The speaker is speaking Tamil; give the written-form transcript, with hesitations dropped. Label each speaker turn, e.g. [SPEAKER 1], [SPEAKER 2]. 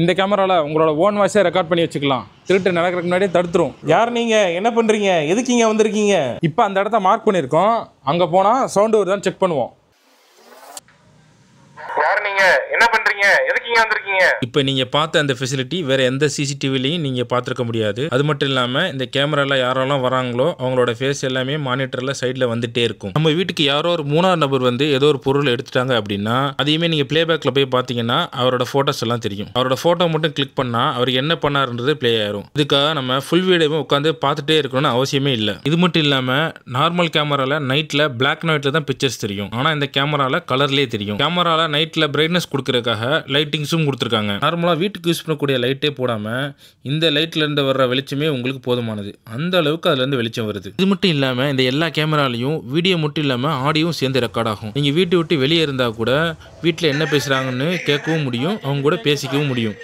[SPEAKER 1] இந்த கேமராவில் உங்களோட ஓன் வாய்ஸை ரெக்கார்ட் பண்ணி வச்சுக்கலாம். திருட்டு நடக்கிறதுக்கு முன்னாடியே தடுத்துரும்.
[SPEAKER 2] யார் நீங்கள்? என்ன பண்ணுறீங்க? எதுக்கு இங்கே வந்திருக்கீங்க?
[SPEAKER 1] இப்போ அந்த இடத்த மார்க் பண்ணியிருக்கோம். அங்கே போனால் சவுண்டு வருதான்னு செக் பண்ணுவோம்.
[SPEAKER 2] யார் நீங்க? என்ன பண்றீங்க? எதுக்கு இங்க வந்திருக்கீங்க?
[SPEAKER 3] இப்போ நீங்க பார்த்த அந்த ஃபெசிலிட்டி வேற எந்த சிசிடிவிலையும் நீங்க பார்த்துருக்க முடியாது. அது மட்டும் இல்லாம இந்த கேமரால யாரெல்லாம் வராங்களோ அவங்களோட ஃபேஸ் எல்லாமே மானிட்டர்ல சைட்ல வந்துட்டே இருக்கும். நம்ம வீட்டுக்கு யாரோ ஒரு மூணாவது நபர் வந்து ஏதோ ஒரு பொருள் எடுத்துட்டாங்க அப்படின்னா அதையுமே நீங்க பிளேபேக்ல போய் பார்த்தீங்கன்னா அவரோட போட்டோஸ் எல்லாம் தெரியும். அவரோட போட்டோ மட்டும் கிளிக் பண்ணா அவர் என்ன பண்ணாருன்றது பிளே ஆயிரும். இதுக்காக நம்ம ஃபுல் வீடியோவை உட்காந்து பார்த்துட்டே இருக்கணும்னு அவசியமே இல்லை. இது மட்டும் இல்லாம நார்மல் கேமரால நைட்ல பிளாக் அண்ட் ஒயிட்ல தான் பிக்சர்ஸ் தெரியும். ஆனா இந்த கேமரால கலர்லேயே தெரியும். கேமரால நைட்ல பிரைட்னஸ் கொடுக்கறதுக்காக லைட்டிங்ஸும் கொடுத்துருக்காங்க. நார்மலாக வீட்டுக்கு யூஸ் பண்ணக்கூடிய லைட்டே போடாமல் இந்த லைட்ல இருந்து வர்ற வெளிச்சமே உங்களுக்கு போதுமானது. அந்த அளவுக்கு அதுல இருந்து வெளிச்சம் வருது. இது மட்டும் இல்லாமல் இந்த எல்லா கேமராலையும் வீடியோ மட்டும் இல்லாமல் ஆடியோவும் சேர்ந்து ரெக்கார்ட் ஆகும். நீங்கள் வீட்டை விட்டு வெளியே இருந்தால் கூட வீட்டில் என்ன பேசுகிறாங்கன்னு கேட்கவும் முடியும், அவங்க கூட பேசிக்கவும் முடியும்.